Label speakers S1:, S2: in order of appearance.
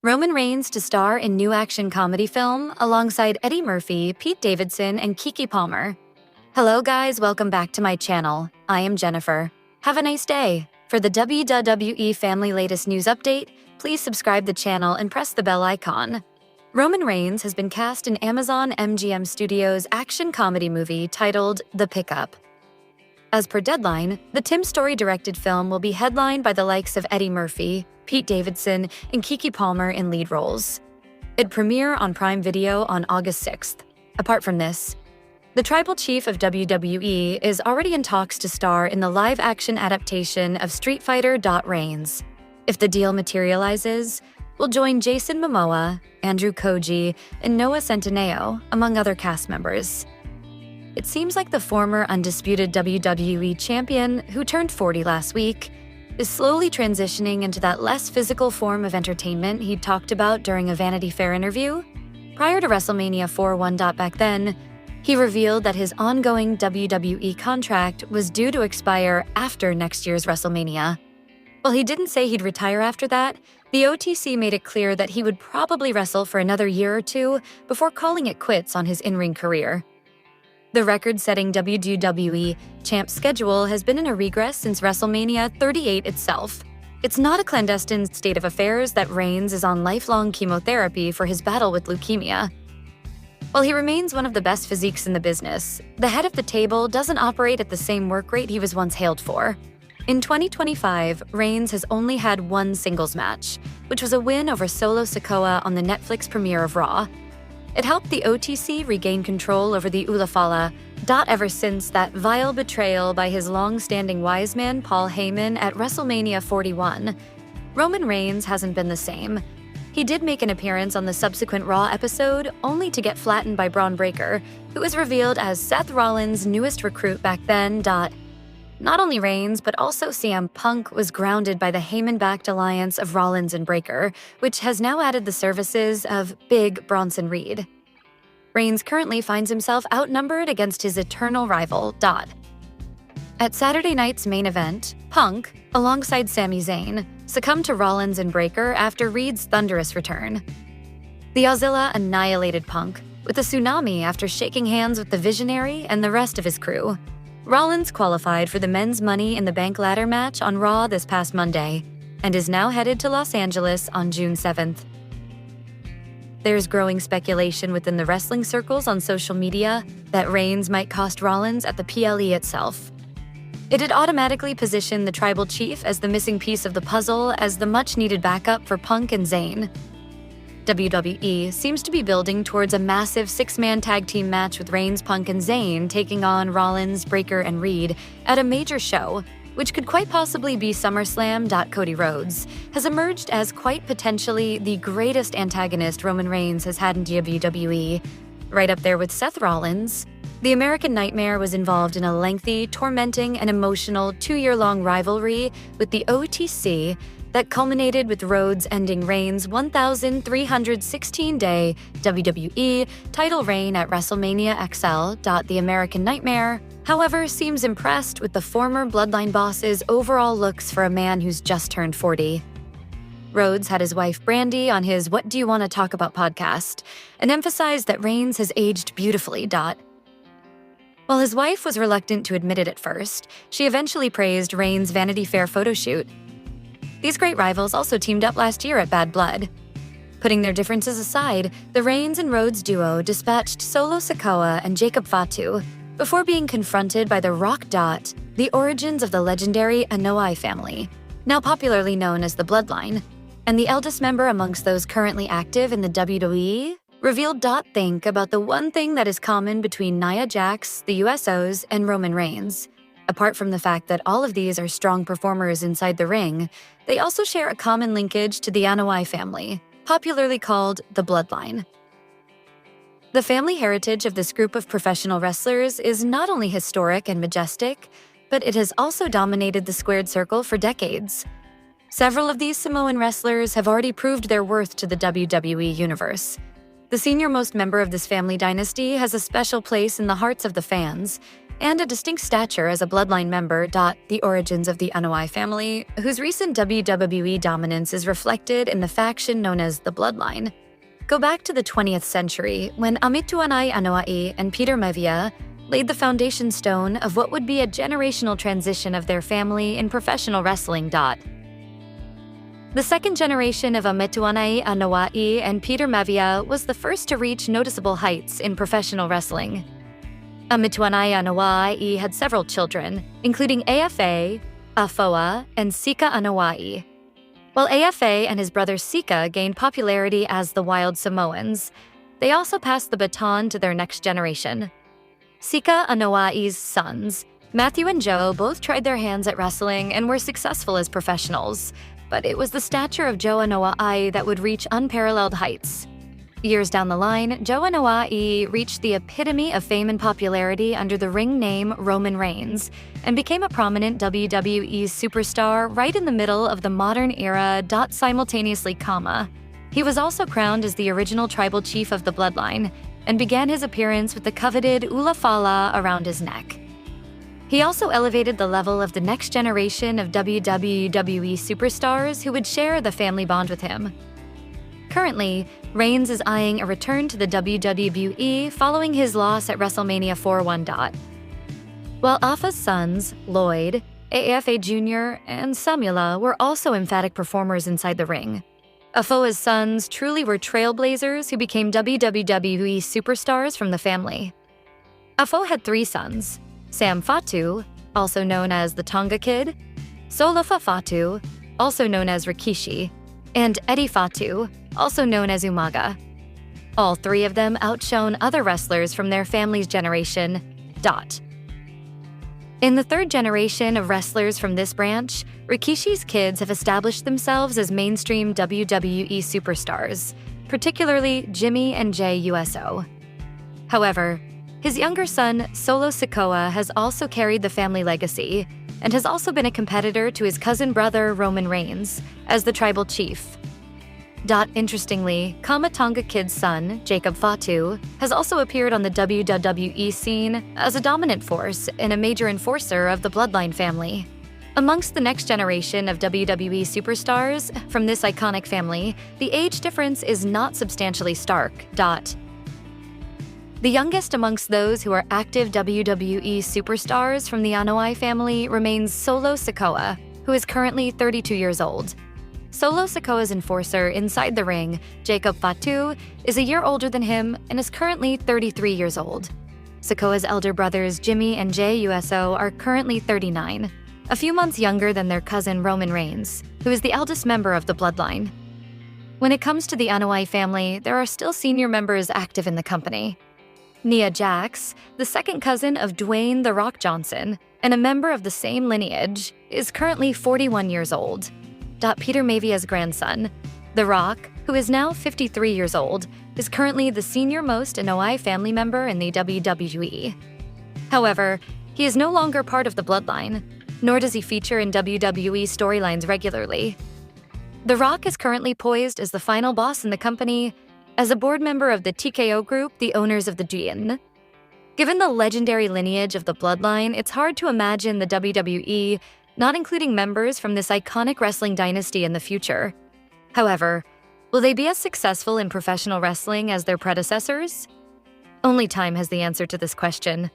S1: Roman Reigns to star in new action comedy film alongside Eddie Murphy, Pete Davidson, and Keke Palmer. Hello guys, welcome back to my channel. I am Jennifer. Have a nice day. For the WWE family latest news update, please subscribe the channel and press the bell icon. Roman Reigns has been cast in Amazon MGM Studios' action comedy movie titled The Pickup. As per Deadline, the Tim Story-directed film will be headlined by the likes of Eddie Murphy, Pete Davidson, and Keke Palmer in lead roles. It premiere on Prime Video on August 6th. Apart from this, the tribal chief of WWE is already in talks to star in the live-action adaptation of Street Fighter. Reigns. If the deal materializes, will join Jason Momoa, Andrew Koji, and Noah Centineo, among other cast members. It seems like the former undisputed WWE champion, who turned 40 last week, is slowly transitioning into that less physical form of entertainment he'd talked about during a Vanity Fair interview. Prior to WrestleMania 41. Back then, he revealed that his ongoing WWE contract was due to expire after next year's WrestleMania. While he didn't say he'd retire after that, the OTC made it clear that he would probably wrestle for another year or two before calling it quits on his in-ring career. The record-setting WWE Champ's schedule has been in a regress since WrestleMania 38 itself. It's not a clandestine state of affairs that Reigns is on lifelong chemotherapy for his battle with leukemia. While he remains one of the best physiques in the business, the head of the table doesn't operate at the same work rate he was once hailed for. In 2025, Reigns has only had one singles match, which was a win over Solo Sikoa on the Netflix premiere of Raw. It helped the OTC regain control over the Ulafala. Ever since that vile betrayal by his long-standing wise man Paul Heyman at WrestleMania 41, Roman Reigns hasn't been the same. He did make an appearance on the subsequent Raw episode, only to get flattened by Braun Breaker, who was revealed as Seth Rollins' newest recruit back then. Not only Reigns, but also CM Punk was grounded by the Heyman-backed alliance of Rollins and Breaker, which has now added the services of Big Bronson Reed. Reigns currently finds himself outnumbered against his eternal rival, At Saturday night's main event, Punk, alongside Sami Zayn, succumbed to Rollins and Breaker after Reed's thunderous return. The Auxilla annihilated Punk with a tsunami after shaking hands with the Visionary and the rest of his crew. Rollins qualified for the men's Money in the Bank ladder match on Raw this past Monday and is now headed to Los Angeles on June 7th. There's growing speculation within the wrestling circles on social media that Reigns might cost Rollins at the PLE itself. It'd automatically position the tribal chief as the missing piece of the puzzle as the much-needed backup for Punk and Zayn. WWE seems to be building towards a massive six-man tag team match with Reigns, Punk, and Zayn taking on Rollins, Breaker, and Reed at a major show, which could quite possibly be SummerSlam. Cody Rhodes has emerged as quite potentially the greatest antagonist Roman Reigns has had in WWE, right up there with Seth Rollins. The American Nightmare was involved in a lengthy, tormenting, and emotional 2-year-long rivalry with the OTC that culminated with Rhodes ending Reigns' 1,316-day WWE title reign at WrestleMania XL. The American Nightmare, however, seems impressed with the former Bloodline boss's overall looks for a man who's just turned 40. Rhodes had his wife Brandi on his What Do You Want to Talk About podcast and emphasized that Reigns has aged beautifully. While his wife was reluctant to admit it at first, she eventually praised Reigns' Vanity Fair photoshoot. These great rivals also teamed up last year at Bad Blood. Putting their differences aside, the Reigns and Rhodes duo dispatched Solo Sikoa and Jacob Fatu before being confronted by the Rock. The origins of the legendary Anoi family, now popularly known as the Bloodline, and the eldest member amongst those currently active in the WWE, revealed. Think about the one thing that is common between Nia Jax, the USOs, and Roman Reigns. Apart from the fact that all of these are strong performers inside the ring, they also share a common linkage to the Anoi family, popularly called the Bloodline. The family heritage of this group of professional wrestlers is not only historic and majestic, but it has also dominated the squared circle for decades. Several of these Samoan wrestlers have already proved their worth to the WWE universe. The senior-most member of this family dynasty has a special place in the hearts of the fans. and a distinct stature as a bloodline member. The origins of the Anoi family, whose recent WWE dominance is reflected in the faction known as the Bloodline, go back to the 20th century when Amituanai Anoa'i and Peter Mevia laid the foundation stone of what would be a generational transition of their family in professional wrestling. The second generation of Amituanai Anoa'i and Peter Mevia was the first to reach noticeable heights in professional wrestling. Amituanai Anoa'i had several children, including AFA, Afoa, and Sika Anoa'i. While AFA and his brother Sika gained popularity as the Wild Samoans, they also passed the baton to their next generation. Sika Anoa'i's sons, Matthew and Joe, both tried their hands at wrestling and were successful as professionals, but it was the stature of Joe Anoa'i that would reach unparalleled heights. Years down the line, Joe Anoa'i reached the epitome of fame and popularity under the ring name Roman Reigns and became a prominent WWE superstar right in the middle of the modern era. Simultaneously, he was also crowned as the original tribal chief of the Bloodline and began his appearance with the coveted ulafala around his neck. He also elevated the level of the next generation of WWE superstars who would share the family bond with him. Currently, Reigns is eyeing a return to the WWE following his loss at WrestleMania 41. While Afa's sons, Lloyd, AFA Jr., and Samula were also emphatic performers inside the ring. Afoa's sons truly were trailblazers who became WWE superstars from the family. Afo had 3 sons: Sam Fatu, also known as the Tonga Kid, Solofa Fatu, also known as Rikishi, and Eddie Fatu, also known as Umaga. All 3 of them outshone other wrestlers from their family's generation. In the 3rd generation of wrestlers from this branch, Rikishi's kids have established themselves as mainstream WWE superstars, particularly Jimmy and Jay USO. However, his younger son, Solo Sikoa, has also carried the family legacy and has also been a competitor to his cousin brother Roman Reigns as the tribal chief. Interestingly, Tonga Kid's son, Jacob Fatu, has also appeared on the WWE scene as a dominant force and a major enforcer of the Bloodline family. Amongst the next generation of WWE superstars from this iconic family, the age difference is not substantially stark. The youngest amongst those who are active WWE superstars from the Anoi family remains Solo Sikoa, who is currently 32 years old. Solo Sikoa's enforcer inside the ring, Jacob Fatu, is a year older than him and is currently 33 years old. Sikoa's elder brothers Jimmy and Jay USO are currently 39, a few months younger than their cousin Roman Reigns, who is the eldest member of the Bloodline. When it comes to the Anoi family, there are still senior members active in the company. Nia Jax, the second cousin of Dwayne "The Rock" Johnson, and a member of the same lineage, is currently 41 years old. Peter Mavia's grandson, The Rock, who is now 53 years old, is currently the senior-most Anoi family member in the WWE. However, he is no longer part of the Bloodline, nor does he feature in WWE storylines regularly. The Rock is currently poised as the final boss in the company, as a board member of the TKO Group, the owners of the Jin. Given the legendary lineage of the Bloodline, it's hard to imagine the WWE not including members from this iconic wrestling dynasty in the future. However, will they be as successful in professional wrestling as their predecessors? Only time has the answer to this question.